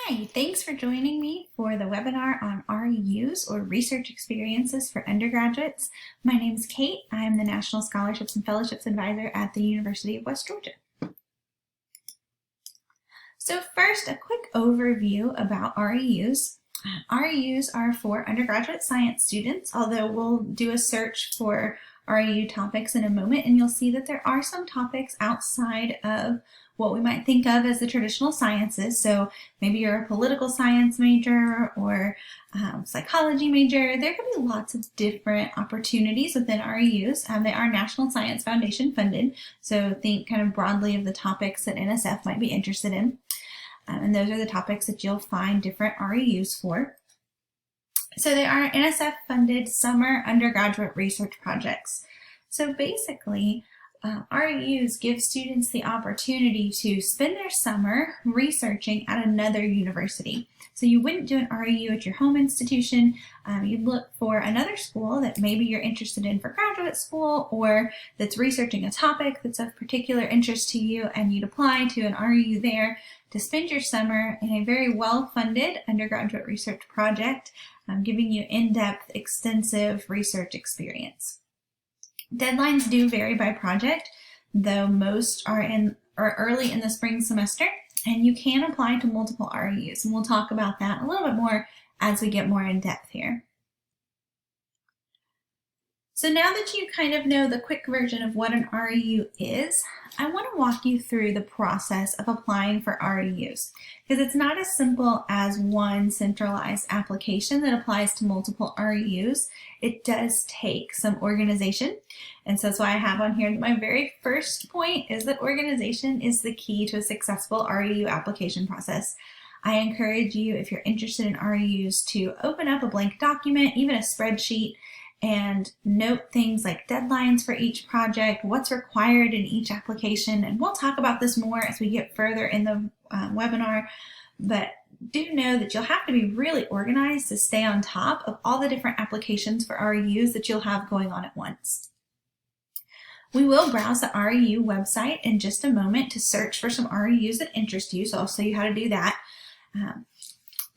Hi, thanks for joining me for the webinar on REUs or Research Experiences for Undergraduates. My name is Kate. I'm the National Scholarships and Fellowships Advisor at the University of West Georgia. So first, a quick overview about REUs. REUs are for undergraduate science students, although we'll do a search for REU topics in a moment, and you'll see that there are some topics outside of what we might think of as the traditional sciences. So maybe you're a political science major or psychology major. There could be lots of different opportunities within REUs. They are National Science Foundation funded, so think kind of broadly of the topics that NSF might be interested in. And those are the topics that you'll find different REUs for. So they are NSF funded summer undergraduate research projects. So basically, REUs give students the opportunity to spend their summer researching at another university. So you wouldn't do an REU at your home institution. You'd look for another school that maybe you're interested in for graduate school or that's researching a topic that's of particular interest to you, and you'd apply to an REU there to spend your summer in a very well-funded undergraduate research project, giving you in-depth, extensive research experience. Deadlines do vary by project, though most are early in the spring semester, and you can apply to multiple REUs, and we'll talk about that a little bit more as we get more in depth here. So now that you kind of know the quick version of what an REU is, I want to walk you through the process of applying for REUs, because it's not as simple as one centralized application that applies to multiple REUs. It does take some organization, and so that's why I have on here that my very first point is that organization is the key to a successful REU application process. I encourage you, if you're interested in REUs, to open up a blank document, even a spreadsheet, and note things like deadlines for each project, what's required in each application, and we'll talk about this more as we get further in the webinar, but do know that you'll have to be really organized to stay on top of all the different applications for REUs that you'll have going on at once. We will browse the REU website in just a moment to search for some REUs that interest you, so I'll show you how to do that.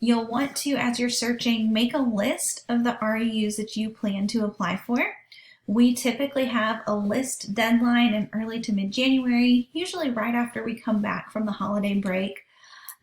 You'll want to, as you're searching, make a list of the REUs that you plan to apply for. We typically have a list deadline in early to mid-January, usually right after we come back from the holiday break.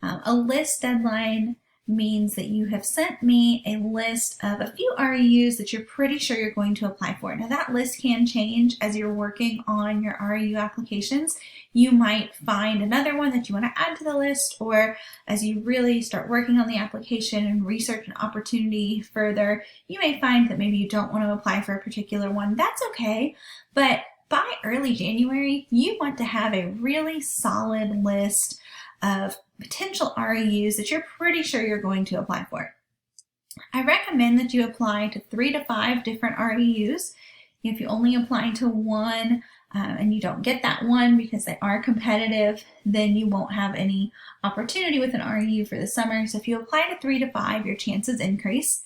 A list deadline means that you have sent me a list of a few REUs that you're pretty sure you're going to apply for. Now that list can change as you're working on your REU applications. You might find another one that you want to add to the list, or as you really start working on the application and research an opportunity further, you may find that maybe you don't want to apply for a particular one. That's okay, but by early January, you want to have a really solid list of potential REUs that you're pretty sure you're going to apply for. I recommend that you apply to 3 to 5 different REUs. If you only apply to one and you don't get that one because they are competitive, then you won't have any opportunity with an REU for the summer. So if you apply to 3 to 5, your chances increase.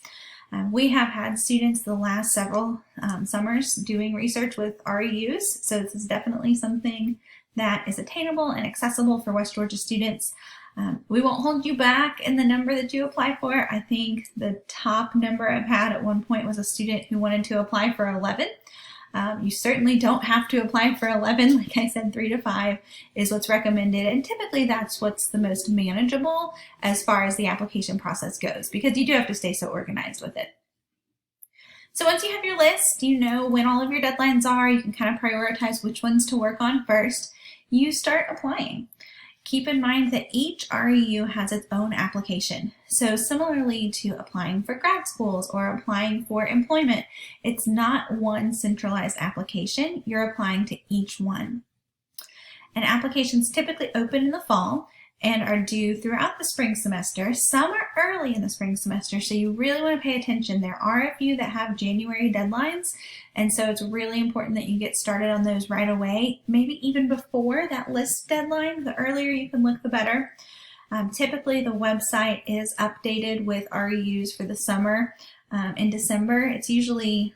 We have had students the last several summers doing research with REUs, so this is definitely something that is attainable and accessible for West Georgia students. We won't hold you back in the number that you apply for. I think the top number I've had at one point was a student who wanted to apply for 11. You certainly don't have to apply for 11. Like I said, 3 to 5 is what's recommended, and typically that's what's the most manageable as far as the application process goes, because you do have to stay so organized with it. So once you have your list, you know when all of your deadlines are, you can kind of prioritize which ones to work on first. You start applying. Keep in mind that each REU has its own application. So similarly to applying for grad schools or applying for employment, it's not one centralized application. You're applying to each one. And applications typically open in the fall and are due throughout the spring semester. Some are early in the spring semester, so you really want to pay attention. There are a few that have January deadlines, and so it's really important that you get started on those right away, maybe even before that list deadline. The earlier you can look, the better. Typically, the website is updated with REUs for the summer in December. It's usually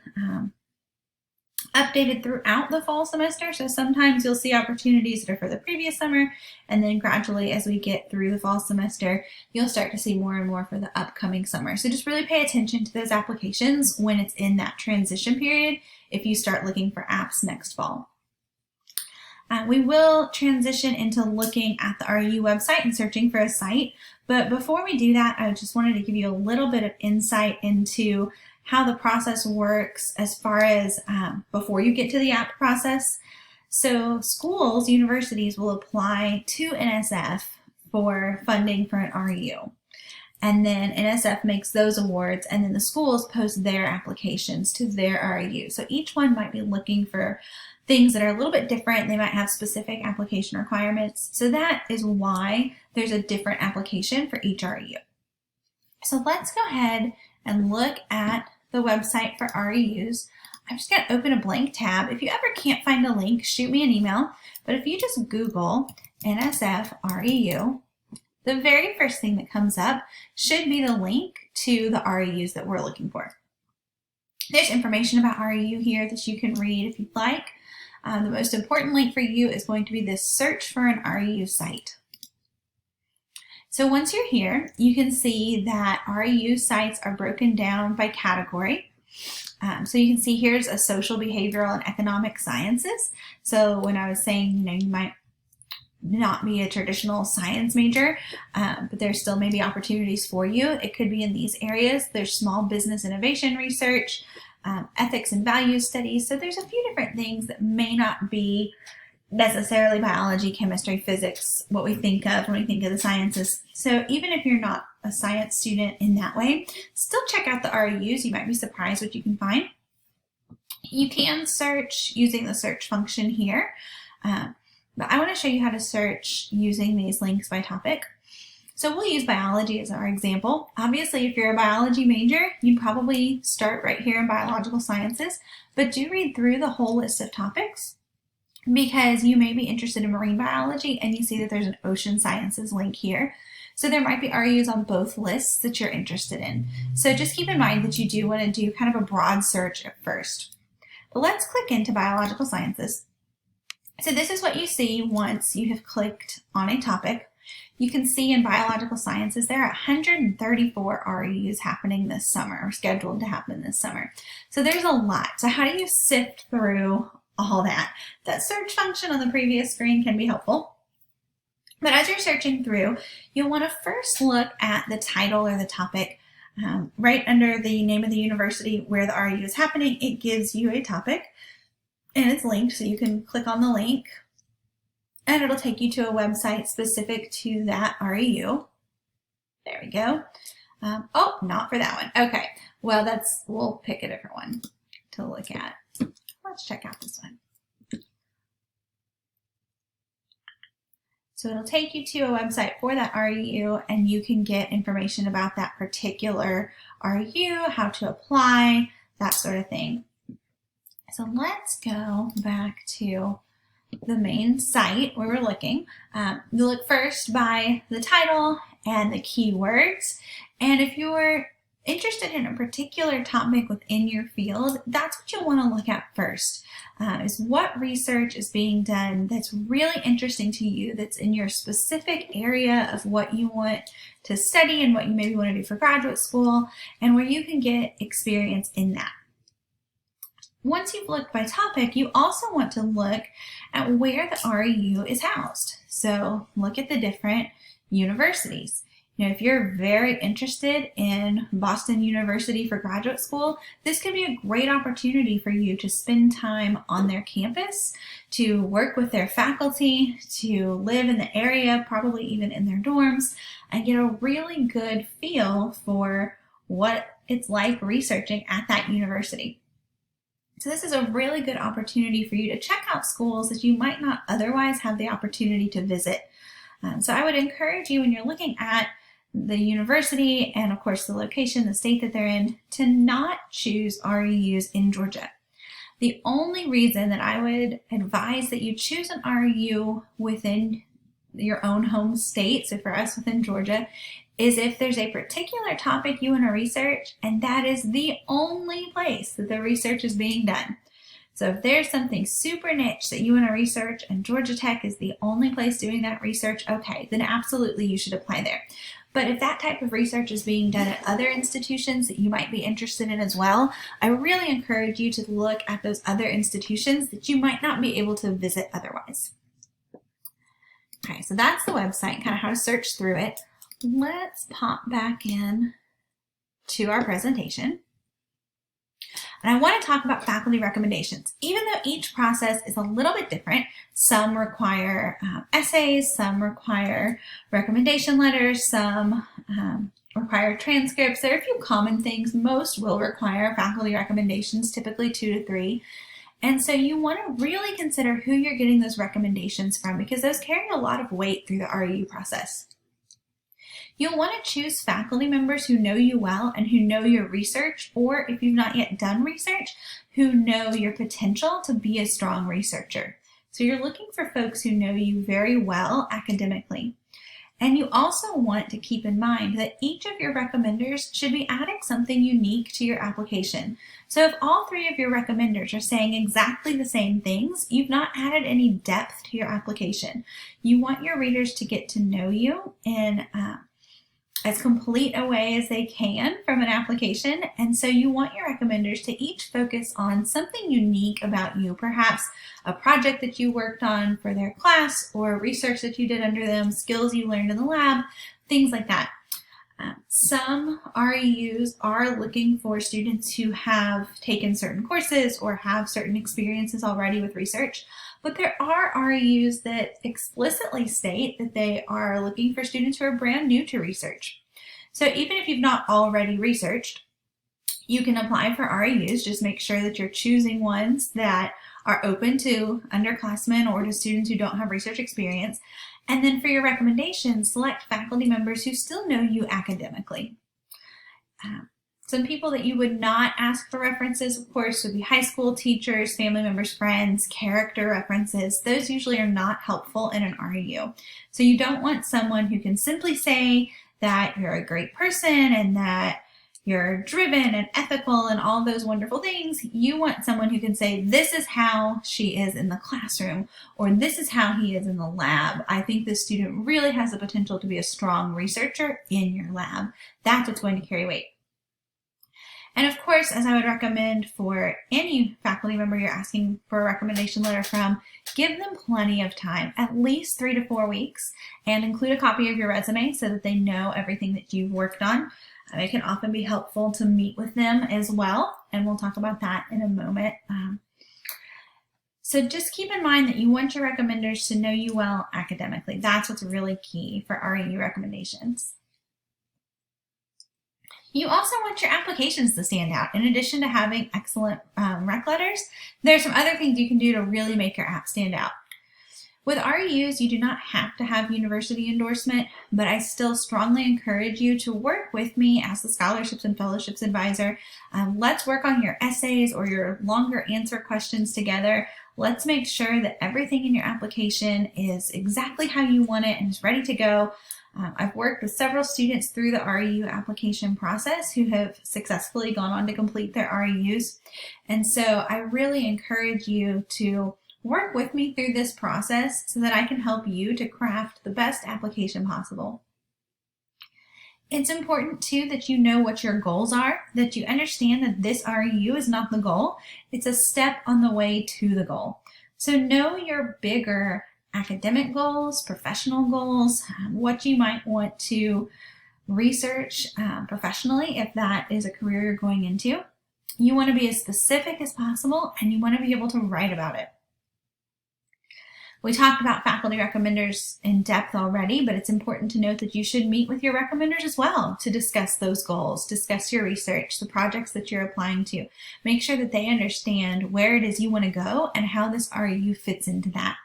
updated throughout the fall semester. So sometimes you'll see opportunities that are for the previous summer, and then gradually as we get through the fall semester, you'll start to see more and more for the upcoming summer. So just really pay attention to those applications when it's in that transition period if you start looking for apps next fall. We will transition into looking at the REU website and searching for a site. But before we do that, I just wanted to give you a little bit of insight into how the process works as far as before you get to the app process. So schools, universities will apply to NSF for funding for an REU. And then NSF makes those awards, and then the schools post their applications to their REU. So each one might be looking for things that are a little bit different. They might have specific application requirements. So that is why there's a different application for each REU. So let's go ahead and look at the website for REUs. I'm just going to open a blank tab. If you ever can't find a link, shoot me an email. But if you just Google NSF REU, the very first thing that comes up should be the link to the REUs that we're looking for. There's information about REU here that you can read if you'd like. The most important link for you is going to be this search for an REU site. So once you're here, you can see that REU sites are broken down by category. So you can see here's a social, behavioral, and economic sciences. So when I was saying, you might not be a traditional science major, but there's still maybe opportunities for you. It could be in these areas. There's small business innovation research, ethics and values studies. So there's a few different things that may not be necessarily biology, chemistry, physics, what we think of when we think of the sciences. So even if you're not a science student in that way, still check out the REUs. You might be surprised what you can find. You can search using the search function here, but I want to show you how to search using these links by topic. So we'll use biology as our example. Obviously, if you're a biology major, you'd probably start right here in biological sciences, but do read through the whole list of topics because you may be interested in marine biology and you see that there's an ocean sciences link here. So there might be REUs on both lists that you're interested in. So just keep in mind that you do want to do kind of a broad search at first. But let's click into biological sciences. So this is what you see once you have clicked on a topic. You can see in biological sciences there are 134 REUs happening this summer, or scheduled to happen this summer. So there's a lot. So how do you sift through all that? That search function on the previous screen can be helpful. But as you're searching through, you'll want to first look at the title or the topic. Right under the name of the university where the REU is happening, it gives you a topic and it's linked, so you can click on the link and it'll take you to a website specific to that REU. There we go. Oh, not for that one. Okay, well we'll pick a different one to look at. Let's check out this one. So it'll take you to a website for that REU and you can get information about that particular REU, how to apply, that sort of thing. So let's go back to the main site where we're looking. You look first by the title and the keywords. And if you're interested in a particular topic within your field, that's what you'll want to look at first. Is what research is being done that's really interesting to you, that's in your specific area of what you want to study and what you maybe want to do for graduate school, and where you can get experience in that. Once you've looked by topic, you also want to look at where the REU is housed. So look at the different universities. If you're very interested in Boston University for graduate school, this could be a great opportunity for you to spend time on their campus, to work with their faculty, to live in the area, probably even in their dorms, and get a really good feel for what it's like researching at that university. So this is a really good opportunity for you to check out schools that you might not otherwise have the opportunity to visit. So I would encourage you when you're looking at the university and of course the location, the state that they're in, to not choose REUs in Georgia. The only reason that I would advise that you choose an REU within your own home state, so for us within Georgia, is if there's a particular topic you want to research and that is the only place that the research is being done. So if there's something super niche that you want to research and Georgia Tech is the only place doing that research, okay, then absolutely you should apply there. But if that type of research is being done at other institutions that you might be interested in as well, I really encourage you to look at those other institutions that you might not be able to visit otherwise. Okay, so that's the website, kind of how to search through it. Let's pop back in to our presentation. And I want to talk about faculty recommendations. Even though each process is a little bit different, some require essays, some require recommendation letters, some require transcripts. There are a few common things. Most will require faculty recommendations, typically 2 to 3. And so you want to really consider who you're getting those recommendations from, because those carry a lot of weight through the REU process. You'll want to choose faculty members who know you well and who know your research, or if you've not yet done research, who know your potential to be a strong researcher. So you're looking for folks who know you very well academically. And you also want to keep in mind that each of your recommenders should be adding something unique to your application. So if all 3 of your recommenders are saying exactly the same things, you've not added any depth to your application. You want your readers to get to know you in as complete a way as they can from an application, and so you want your recommenders to each focus on something unique about you, perhaps a project that you worked on for their class or research that you did under them, skills you learned in the lab, things like that. Some REUs are looking for students who have taken certain courses or have certain experiences already with research, but there are REUs that explicitly state that they are looking for students who are brand new to research. So even if you've not already researched, you can apply for REUs. Just make sure that you're choosing ones that are open to underclassmen or to students who don't have research experience. And then for your recommendations, select faculty members who still know you academically. Some people that you would not ask for references, of course, would be high school teachers, family members, friends, character references. Those usually are not helpful in an REU. So you don't want someone who can simply say that you're a great person and that you're driven and ethical and all those wonderful things. You want someone who can say, this is how she is in the classroom, or this is how he is in the lab. I think this student really has the potential to be a strong researcher in your lab. That's what's going to carry weight. And of course, as I would recommend for any faculty member you're asking for a recommendation letter from, give them plenty of time, at least 3 to 4 weeks, and include a copy of your resume so that they know everything that you've worked on. It can often be helpful to meet with them as well, and we'll talk about that in a moment. So just keep in mind that you want your recommenders to know you well academically. That's what's really key for REU recommendations. You also want your applications to stand out. In addition to having excellent rec letters, there are some other things you can do to really make your app stand out. With REUs, you do not have to have university endorsement, but I still strongly encourage you to work with me as the scholarships and fellowships advisor. Let's work on your essays or your longer answer questions together. Let's make sure that everything in your application is exactly how you want it and is ready to go. I've worked with several students through the REU application process who have successfully gone on to complete their REUs. And so I really encourage you to work with me through this process so that I can help you to craft the best application possible. It's important too that you know what your goals are, that you understand that this REU is not the goal. It's a step on the way to the goal. So know your bigger academic goals, professional goals, what you might want to research professionally if that is a career you're going into. You want to be as specific as possible and you want to be able to write about it. We talked about faculty recommenders in depth already, but it's important to note that you should meet with your recommenders as well to discuss those goals, discuss your research, the projects that you're applying to. Make sure that they understand where it is you want to go and how this REU fits into that.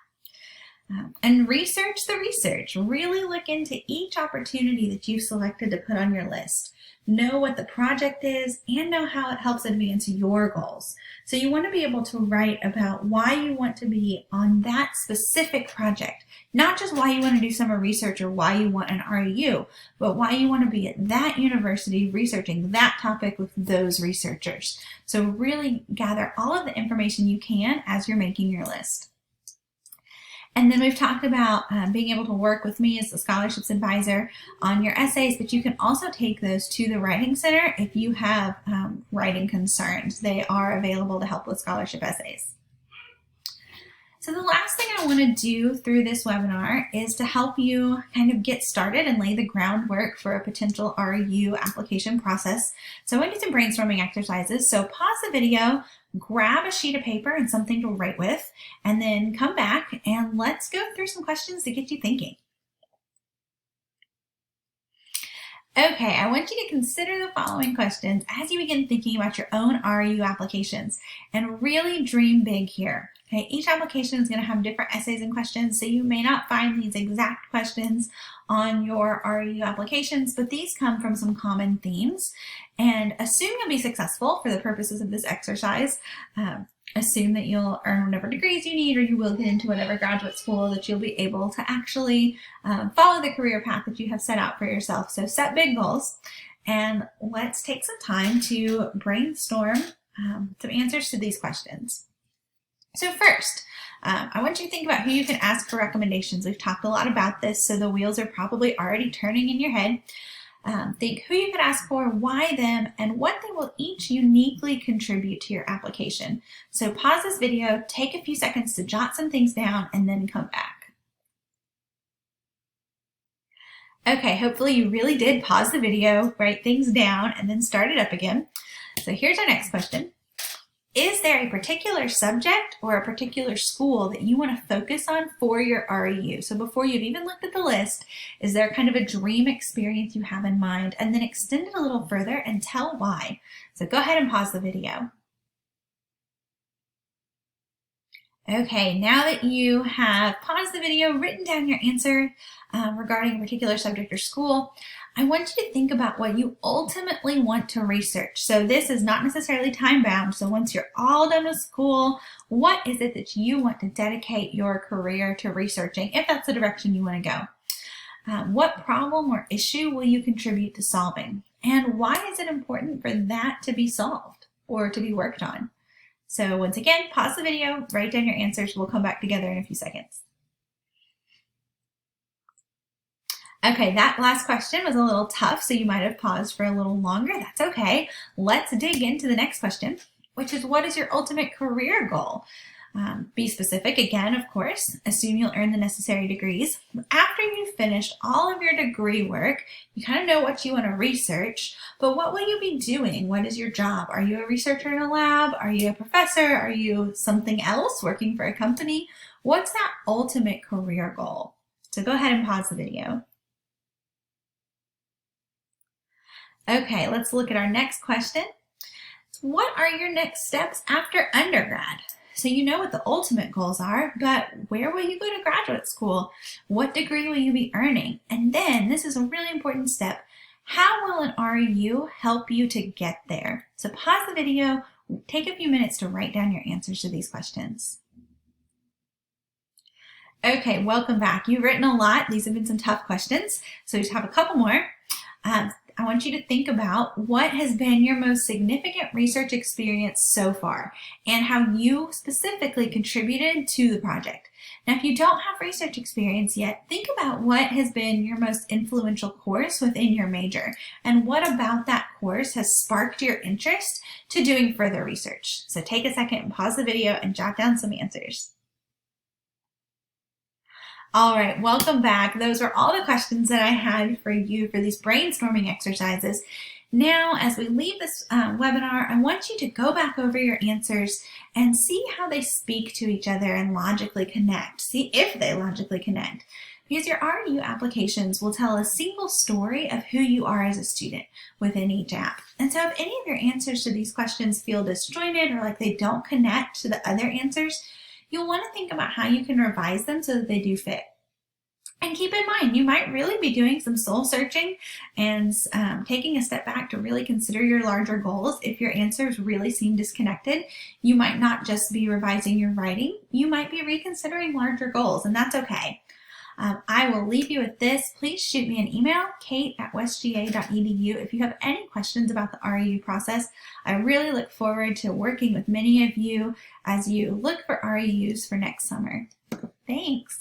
And research the research. Really look into each opportunity that you've selected to put on your list. Know what the project is and know how it helps advance your goals. So you want to be able to write about why you want to be on that specific project, not just why you want to do summer research or why you want an REU, but why you want to be at that university researching that topic with those researchers. So really gather all of the information you can as you're making your list. And then we've talked about being able to work with me as the scholarships advisor on your essays, but you can also take those to the Writing Center if you have writing concerns. They are available to help with scholarship essays. So the last thing I want to do through this webinar is to help you kind of get started and lay the groundwork for a potential REU application process. So I want to do some brainstorming exercises. So pause the video, grab a sheet of paper and something to write with, and then come back and let's go through some questions to get you thinking. Okay, I want you to consider the following questions as you begin thinking about your own REU applications and really dream big here. Okay, each application is going to have different essays and questions, so you may not find these exact questions on your REU applications, but these come from some common themes. And assume you'll be successful for the purposes of this exercise. Assume that you'll earn whatever degrees you need, or you will get into whatever graduate school that you'll be able to actually follow the career path that you have set out for yourself. So set big goals, and let's take some time to brainstorm some answers to these questions. So first, I want you to think about who you can ask for recommendations. We've talked a lot about this, so the wheels are probably already turning in your head. Think who you could ask for, why them, and what they will each uniquely contribute to your application. So pause this video, take a few seconds to jot some things down, and then come back. Okay, hopefully you really did pause the video, write things down, and then start it up again. So here's our next question. Is there a particular subject or a particular school that you want to focus on for your REU? So before you've even looked at the list, is there kind of a dream experience you have in mind? And then extend it a little further and tell why. So go ahead and pause the video. Okay, now that you have paused the video, written down your answer regarding a particular subject or school, I want you to think about what you ultimately want to research. So this is not necessarily time-bound. So once you're all done with school, what is it that you want to dedicate your career to researching, if that's the direction you want to go? What problem or issue will you contribute to solving? And why is it important for that to be solved or to be worked on? So once again, pause the video, write down your answers. We'll come back together in a few seconds. Okay, that last question was a little tough, so you might have paused for a little longer. That's okay. Let's dig into the next question, which is, what is your ultimate career goal? Be specific again, of course. Assume you'll earn the necessary degrees. After you've finished all of your degree work, you kind of know what you want to research, but what will you be doing? What is your job? Are you a researcher in a lab? Are you a professor? Are you something else working for a company? What's that ultimate career goal? So go ahead and pause the video. Okay, let's look at our next question. What are your next steps after undergrad? So you know what the ultimate goals are, but where will you go to graduate school? What degree will you be earning? And then, this is a really important step, how will an REU help you to get there? So pause the video, take a few minutes to write down your answers to these questions. Okay, welcome back. You've written a lot. These have been some tough questions, so we just have a couple more. I want you to think about what has been your most significant research experience so far and how you specifically contributed to the project. Now, if you don't have research experience yet, think about what has been your most influential course within your major and what about that course has sparked your interest to doing further research. So take a second and pause the video and jot down some answers. All right, welcome back. Those are all the questions that I had for you for these brainstorming exercises. Now, as we leave this webinar, I want you to go back over your answers and see how they speak to each other and logically connect. See if they logically connect. Because your REU applications will tell a single story of who you are as a student within each app. And so if any of your answers to these questions feel disjointed or like they don't connect to the other answers, you'll want to think about how you can revise them so that they do fit. And keep in mind, you might really be doing some soul searching and taking a step back to really consider your larger goals. If your answers really seem disconnected, you might not just be revising your writing, you might be reconsidering larger goals, and that's okay. I will leave you with this. Please shoot me an email, kate@westga.edu, if you have any questions about the REU process. I really look forward to working with many of you as you look for REUs for next summer. Thanks.